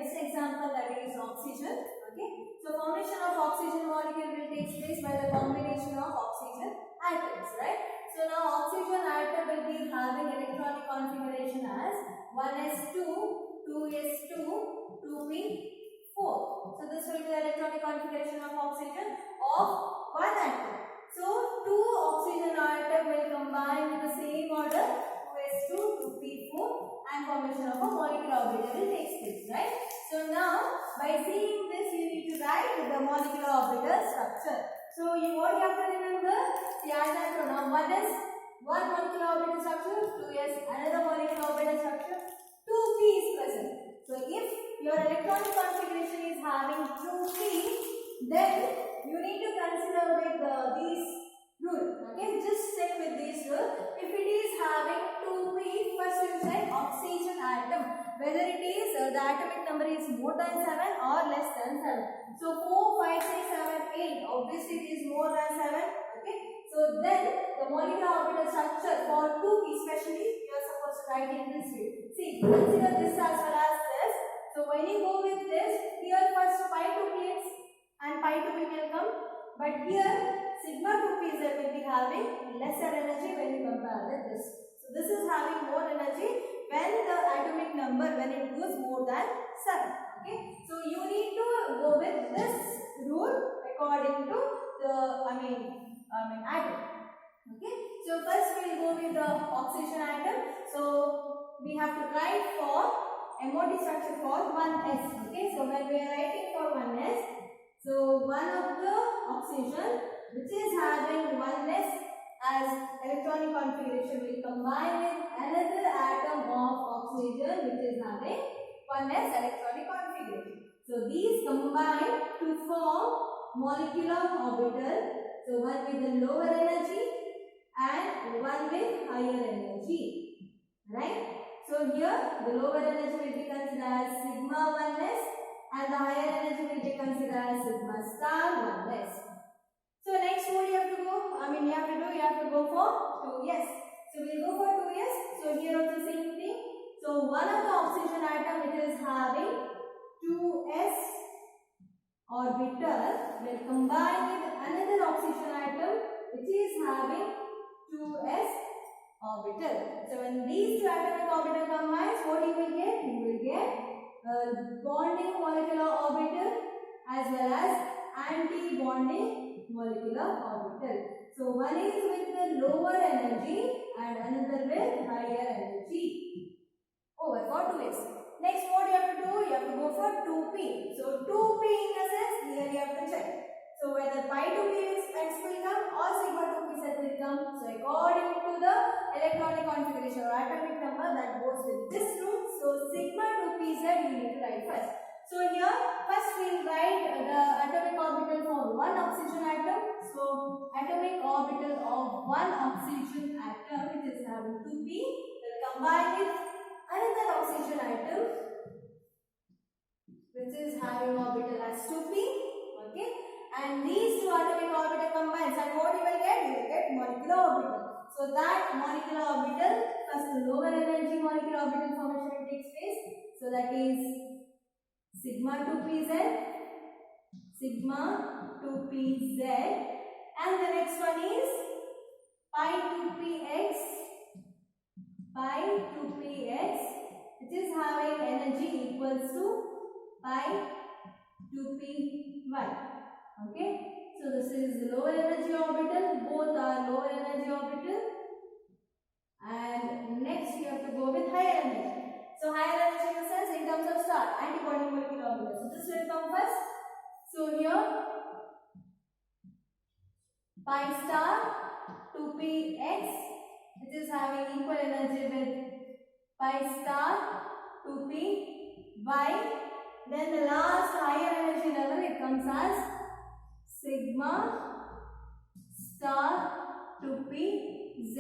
next example, that is oxygen. Okay, so formation of oxygen molecule will take place by the combination of oxygen atoms, right? So now oxygen atom will be having electronic configuration as 1s2, 2s2, 2p4. So this will be the electronic configuration of oxygen of one atom. So two oxygen atom will combine in the same order, 2s2, 2p4, and formation of a molecular orbital will take place, right? So now by seeing this, you need to write the molecular orbital structure. So what you have to remember, the answer now, one is one molecular orbital structure, 2s another molecular orbital structure, 2p is present. So if your electronic configuration is having 2p, then you need to consider with these rule. Okay, just check with this rule. If it is having 2p, first you check oxygen atom, whether it is the atomic number is more than 7 or less than 7. So 4, 5, 6, 7, 8, obviously it is more than 7. Okay, so then the molecular orbital structure for 2p especially, you are supposed to write in this way. See, consider this as well as this. So when you go with this, here first pi 2p and pi 2p will come, but here sigma 2pz will be having lesser energy when you compare with this. So this is having more energy when the atomic number, when it goes more than 7. Okay, so you need to go with this rule according to the atom. Okay, so first we will go with the oxygen atom. So we have to write for MOT structure for 1s. Okay, so when we are writing for 1s, so one of the oxygen which is having 1s as electronic configuration will combine with another atom of oxygen which is having 1s electronic configuration. So these combine to form molecular orbital. So one with the lower energy and one with higher energy, right? So here the lower energy will be considered as sigma 1s and the higher energy will be considered as sigma star 1s. So next what you have to go, you have to go for 2s. So we will go for 2s. So here also same thing. So one of the oxygen atom which is having 2s orbital will combine with another oxygen atom which is having 2s orbital. So when these two atomic orbital combines, what you will get? You will get bonding molecular orbital as well as anti-bonding molecular orbital. So one is with the lower energy and another with higher energy. Over for 2s. Next what you have to do? You have to go for 2p. So 2p in the sense, here you have to check. So whether pi 2p will come or sigma 2p will come. So according to the electronic configuration or atomic number that goes with this rule. So sigma 2pz you need to write first. So here first we will write the atomic orbital for one oxygen atom. So atomic orbital of one oxygen atom which is having 2p will combine with another oxygen atom which is having orbital as 2p. Okay, and these two atomic orbital combines, and what you will get? You will get molecular orbital. So that molecular orbital, first the lower energy molecular orbital formation takes place. So that is sigma 2pz, sigma 2pz, and the next one is pi 2px, pi 2px, which is having energy equals to pi 2p1. Okay, so this is the lower energy orbital, both are lower energy orbital, and next you have to go with higher energy. So higher energy in the sense in terms of star, antibody molecular orbital. So this will come first. So here pi star 2px, which is having equal energy with pi star 2py. Then the last higher energy level, it comes as sigma star 2pz.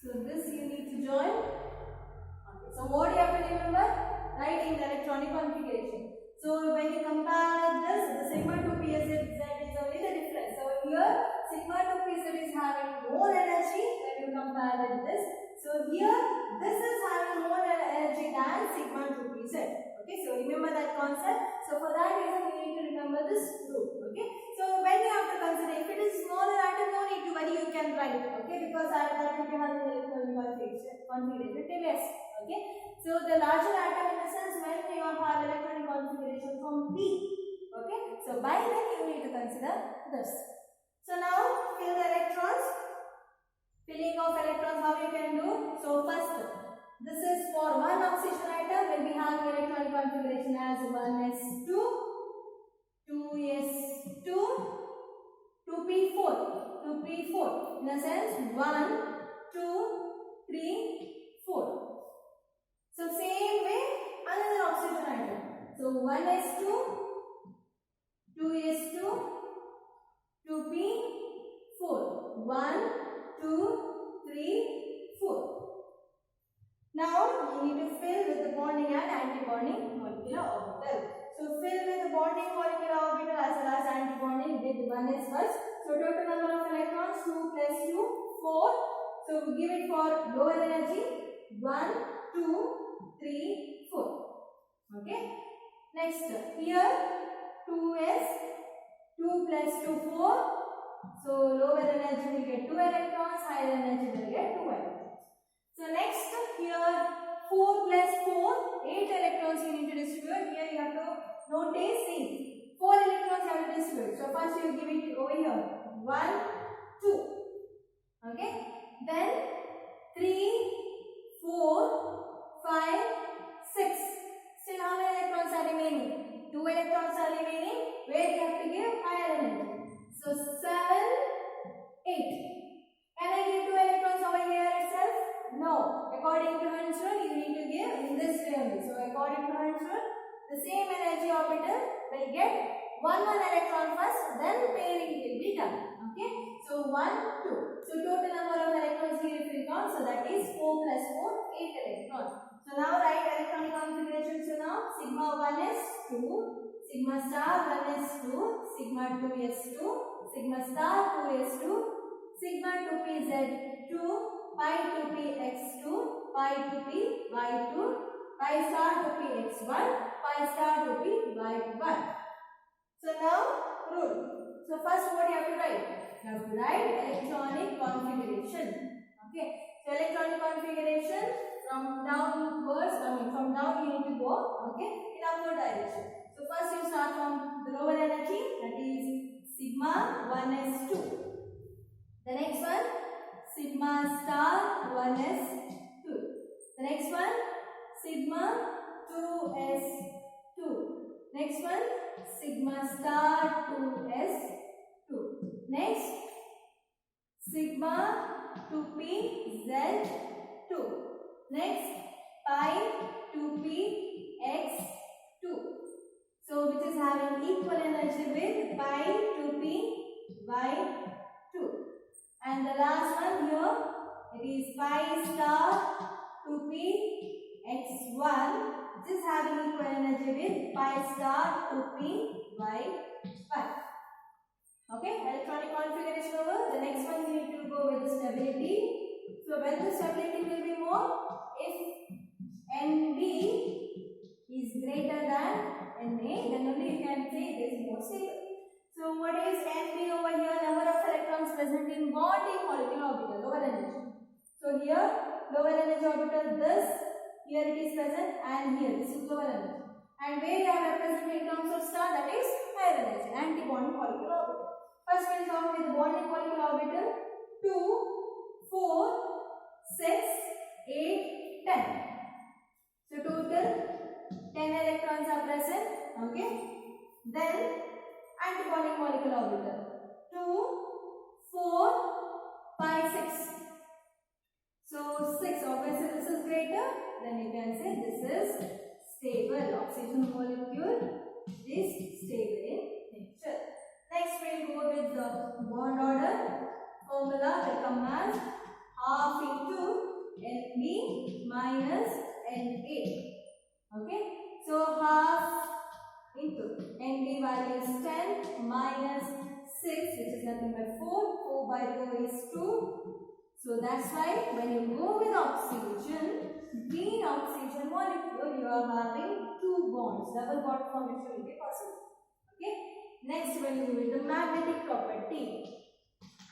So this you need to join. Okay. So what you have to remember? Write in the electronic configuration. So when you compare this, the sigma 2pz is only the difference. So here sigma 2pz is having more energy when you compare with this. So here this is having more energy 2pz. Okay, so remember that concept. So for that reason we need to remember this rule. Okay, so when you have to consider, if it is smaller atom, no need to worry, you can write. Okay, because that will be having electronic configuration till s. Okay, so the larger atom in the sense when you have electronic configuration from p. Okay, so by then you need to consider this. So now fill the electrons. Filling of electrons, how you can do? So first, this is for one oxygen atom when we have electronic configuration as 1s2, 2s2, 2p4, 2p4. In a sense, 1, 2, 3, 4. So same way another oxygen atom. So 1s2, 2s2, 2p4. 1, 2, 3, 4. Now you need to fill with the bonding and anti-bonding molecular orbital. So fill with the bonding molecular orbital as well as anti-bonding with 1s first. So total number of electrons 2 plus 2, 4. So we give it for lower energy 1, 2, 3, 4. Okay. Next here 2s, 2 plus 2, 4. So lower energy will get 2 electrons, higher energy will get 2 electrons. So next here 4 plus 4, 8 electrons you need to distribute. Here you have to notice, see, 4 electrons you have to distribute. So first you give it over here 1, 2. Okay. Then 3, 4, 5, 6. Still how many electrons are remaining? 2 electrons are remaining where you have to give higher energy. So 7, 8. Can I give 2 electrons over here itself? No. According to Hund's rule, you need to give in this way only. So according to Hund's rule, the same energy orbital will get 1 electron first, then pairing will be done. Okay. So 1, 2. So total number of electrons here if we count, so that is 4 plus 4, 8 electrons. So now write electronic configuration. So now sigma 1 is 2, sigma star 1 is 2, sigma 2 is 2. Sigma star 2 is 2, sigma 2p z2, pi 2p x2, pi 2p y2, pi star 2p x1, pi star 2p y1. So now rule. So first what you have to write? You have to write electronic configuration. Okay. So electronic configuration from downwards, from down you need to go. Okay. In upward direction. So first you start from the lower energy, that is sigma 1s2. The next one sigma star 1s2. The next one sigma 2s2. Next one sigma star 2s2. Next sigma 2pz2. Next pi 2px2. So which is having equal energy with pi 2p y2. And the last one here, it is pi star 2p x1, which is having equal energy with pi star 2p y1. Okay, electronic configuration over. The next one you need to go with the stability. So when the stability will be more, if NB is greater than Na, then only you can say it is more stable. So what is Nb over here? Number of electrons present in bonding molecular orbital, lower energy. So here lower energy orbital, this here it is present, and here this is lower energy. And where you have represented in terms of star, that is higher energy, anti-bonding molecular orbital. First we will talk with the bonding molecular orbital. 2, 4, 6, 8, 10. So total 10 electrons are present. Okay. Then antibonding molecular orbital 2, 4, 5, 6. So 6, obviously this is greater, then you can say this is stable. Oxygen molecule is stable in nature. Next we will go with the bond order. Formula will come as half into Nb minus Na. Okay. So half into Nb value is 10 minus 6, which is nothing but 4. 4 by 4 is 2. So that's why when you go with oxygen, green oxygen molecule, you are having bonds, double bond formation will be possible. Okay. Next one is the magnetic property.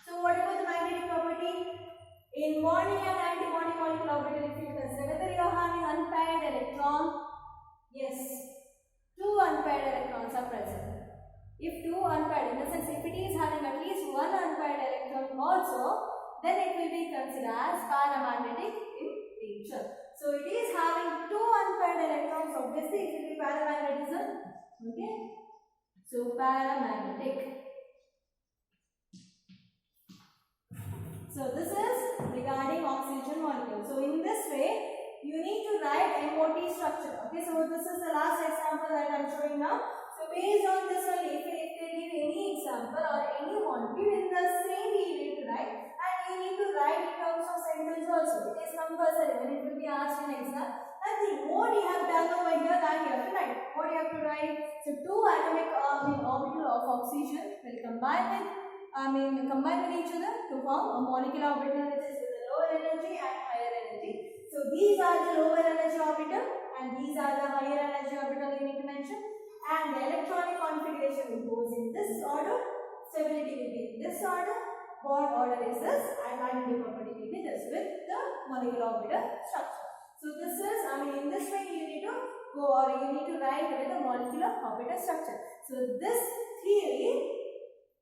So what about the magnetic property? In bonding and anti-bonding molecular orbital, if you consider whether you are having unpaired electron, yes, two unpaired electrons are present. If two unpaired, in the sense if it is having at least one unpaired electron also, then it will be considered as paramagnetic in nature. So it is having two unpaired electrons, obviously it will be paramagnetism. Okay. So paramagnetic. So this is regarding oxygen molecule. So in this way, you need to write MOT structure. Okay, so this is the last example that I am showing now. So based on this only, if they give any example or any molecule in the same way you need to write, and you need to write in terms of sentence also. It is compulsory when it will be asked in exam. Nothing more you have done over here than you have to write. What you have to write? So two atomic orbital of oxygen will combine with each other to form a molecular orbital which is with a lower energy and higher energy. So these are the lower energy orbital and these are the higher energy orbital you need to mention. And the electronic configuration goes in this order, stability will be in this order, bond order is this, and magnetic property will be this with the molecular orbital structure. So this is, in this way you need to go or you need to write with the molecular orbital structure. So this theory,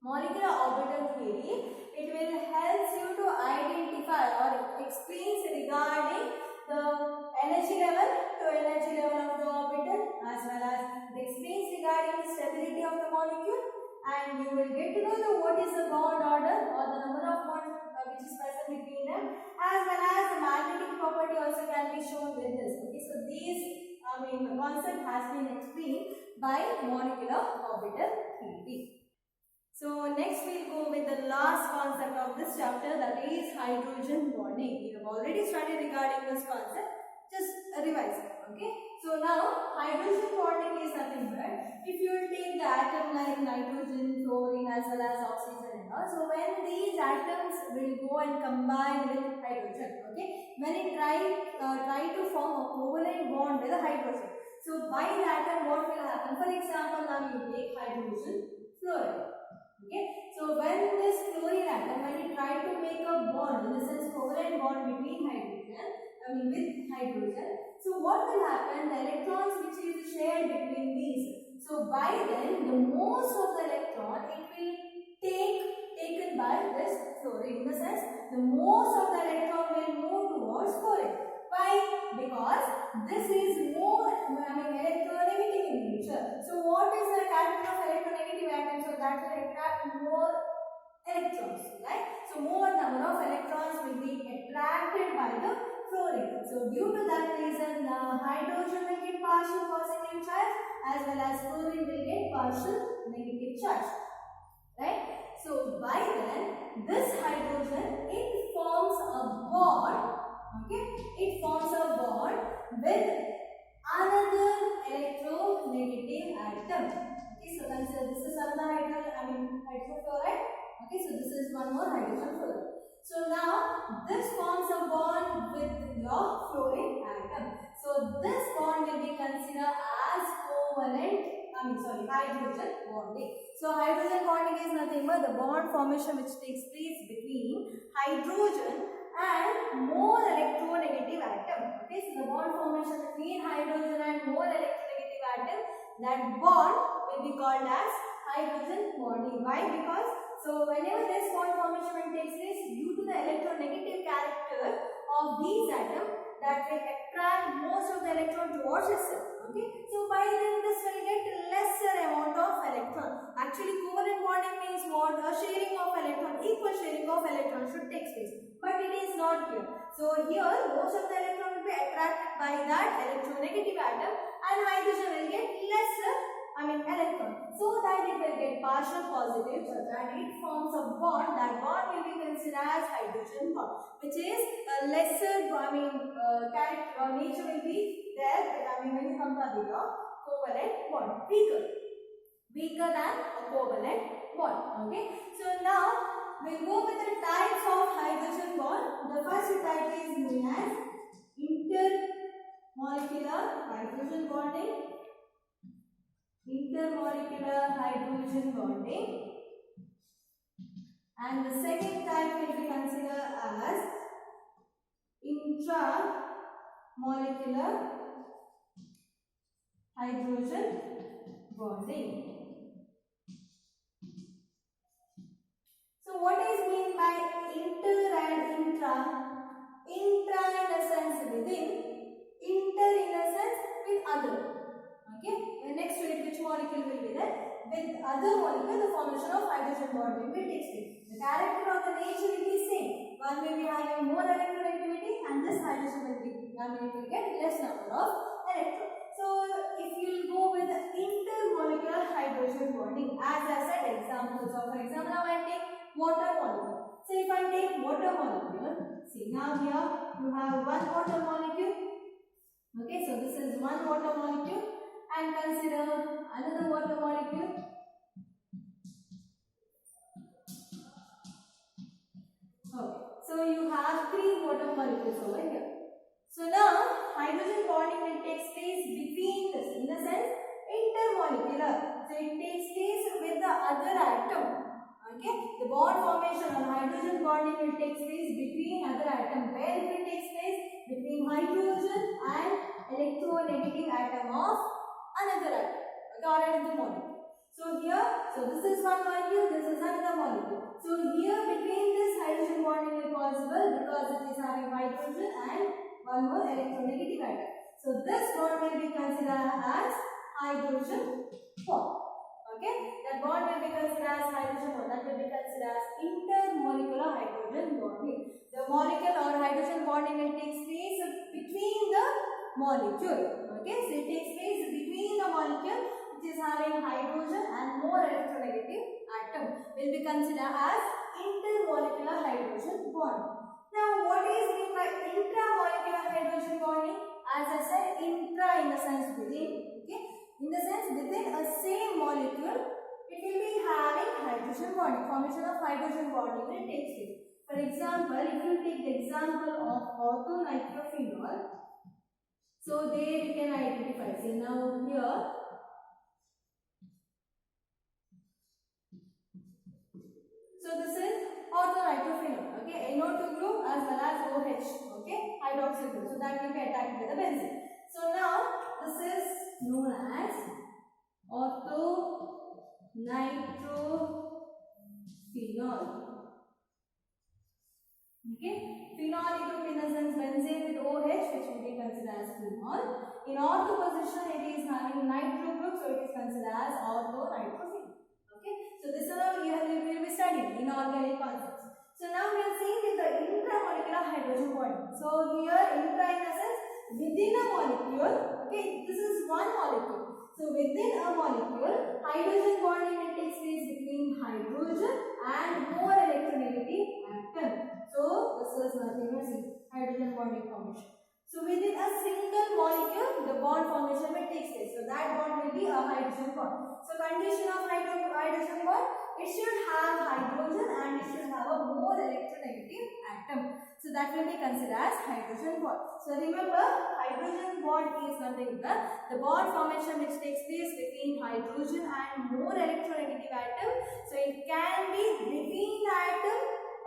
molecular orbital theory, it will help you to identify or explains regarding the energy level of the orbital, as well as it explains regarding the stability of the molecule, and you will get to know what is the bond order or the number of bonds which is present between them, as well as the magnetic property also can be shown with this. Okay, so these the concept has been explained by molecular orbital theory. So next we'll go with the last concept of this chapter, that is hydrogen bonding. We have already studied regarding this concept, just revise it. Okay. So now hydrogen bonding is nothing but if you will take the atom like nitrogen, chlorine as well as oxygen and all. So when these atoms will go and combine with hydrogen, okay, when it try to form a covalent bond with a hydrogen. So by that what will happen? For example, now you take hydrogen fluoride. Okay, so when this chlorine atom, when it try to make a bond, in the sense covalent bond between hydrogen, with hydrogen, so what will happen? The electrons which is shared between these, so by then the most of the electron it will taken by this fluorine. In the sense, the most of the electron will move towards fluorine. Why? Because this is more electronegative in nature. So what is the character of electronegative atom? So that will attract more electrons, right? So more number of electrons will be attracted by the fluorine. So due to that reason, hydrogen will get partial positive charge as well as fluorine will get partial negative charge, right? So by then, this hydrogen, it forms a bond. Okay, it forms a bond with another electronegative atom. Okay, so consider this is another hydrofluoride. Okay, so this is one more hydrogen fluoride. So now this forms a bond with your fluorine atom. So this bond will be considered as covalent. Hydrogen bonding. So hydrogen bonding is nothing but the bond formation which takes place between hydrogen and more electronegative atom. Okay, so the bond formation between hydrogen and more electronegative atom, that bond will be called as hydrogen bonding. Why? Because so whenever this bond formation takes place, due to the electronegative character of these atoms, that will attract most of the electron towards itself. Okay, so by then this will get lesser amount of electron. Actually, covalent bonding means what? A sharing of electron, equal sharing of electron should take place. But it is not here. So here most of the electron will be attracted by that electronegative atom and hydrogen will get lesser electron. So that it will get partial positive charge and it forms a bond. That bond will be considered as hydrogen bond, which is a lesser character or nature will be there when you compare with your covalent bond. Weaker than a covalent bond. Okay. So now we'll go with the types of hydrogen bond. The first type is known as intermolecular hydrogen bonding. intermolecular hydrogen bonding, and the second type will be considered as intramolecular hydrogen bonding. So what is mean by inter and intra? Intra in a sense within, inter in a sense with other. Okay, the next unit, which molecule will be there? With other molecule, the formation of hydrogen bonding will take place. The character of the nature will be same. One will be having more electronegativity, and this hydrogen will get less number of electrons. So if you will go with the intermolecular hydrogen bonding, as I said, examples of, for example, now I take water molecule. So if I take water molecule, see now here you have one water molecule. Okay, so this is one water molecule, and consider another water molecule. Okay, so you have three water molecules over here. So now hydrogen bonding will take place between this, in the sense intermolecular. So it takes place with the other atom. Okay, the bond formation or hydrogen bonding will take place between other atom. Where it will take place? Between hydrogen and electronegative atom of another atom, okay, or another molecule. So here, so this is one molecule, this is another molecule. So here between this hydrogen bonding will be possible because it is having hydrogen and one more electronegative atom. So this bond will be considered as hydrogen bond. Okay, that bond will be considered as hydrogen bond. That will be considered as intermolecular hydrogen bonding. The molecule or hydrogen bonding will take place between the molecule. Okay, so it takes place between the molecule which is having hydrogen and more electronegative atom will be considered as intermolecular hydrogen bond. Now, what is meant by intramolecular hydrogen bonding? As I said, intra in the sense within. Okay, in the sense within a same molecule, it will be having hydrogen bonding. Formation of hydrogen bonding will take place. For example, if you take the example of orthonitrophenol, so there you can identify. See now here, so this is orthonitrophenol. Okay, NO2 group as well as OH. Okay, hydroxyl group. So that will be attacked with the benzene. So now this is known as orthonitrophenol. Okay, phenol group in the sense benzene with OH, which will be considered as phenol. In ortho position, it is having nitro group, so it is considered as orthonitrophenol. Okay, so this is how we will be studying inorganic concepts. So now we are seeing with the intramolecular hydrogen bonding. So here intra in the sense within a molecule. Okay, this is one molecule. So within a molecule, hydrogen bonding will take place between hydrogen and more electronegative atom. So this is nothing but hydrogen bonding formation. So within a single molecule, the bond formation will take place. So that bond will be a hydrogen bond. So condition of hydrogen bond, it should have hydrogen and it should have a more electronegative atom. So that will be considered as hydrogen bond. So remember, hydrogen bond is nothing but the bond formation which takes place between hydrogen and more electronegative atom. So it can be between the atom,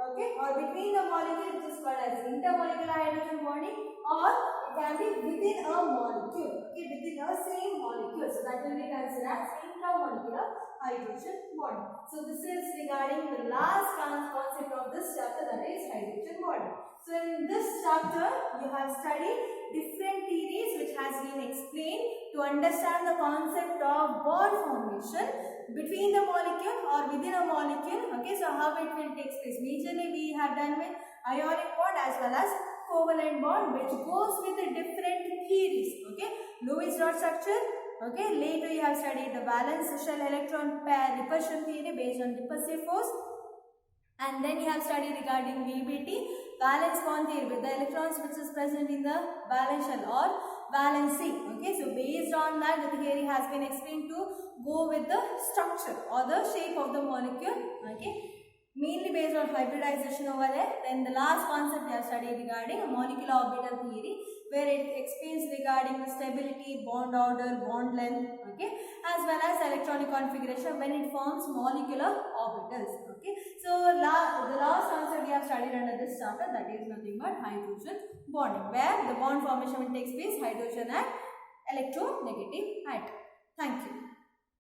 okay, or between the molecule, which is called as intermolecular hydrogen bonding, or it can be within a molecule, okay, within a same molecule. So that will be considered as intramolecular hydrogen bonding. So this is regarding the last concept of this chapter, that is hydrogen bonding. So in this chapter, you have studied different theories which has been explained to understand the concept of bond formation between the molecule or within a molecule. Okay, so how it will take place. Majorly we have done with ionic bond as well as covalent bond, which goes with the different theories. Okay, Lewis dot structure. Okay, later you have studied the valence shell electron pair repulsion theory based on repulsive force, and then you have studied regarding VBT, valence bond theory with the electrons which is present in the valence shell or valency. Okay, so based on that, the theory has been explained to go with the structure or the shape of the molecule. Okay, mainly based on hybridization over there. Then the last concept we have studied regarding molecular orbital theory, where it explains regarding the stability, bond order, bond length, okay, as well as electronic configuration when it forms molecular orbitals, okay. So the last concept we have studied under this chapter, that is nothing but hydrogen bonding, where the bond formation takes place hydrogen and electronegative atom. Thank you.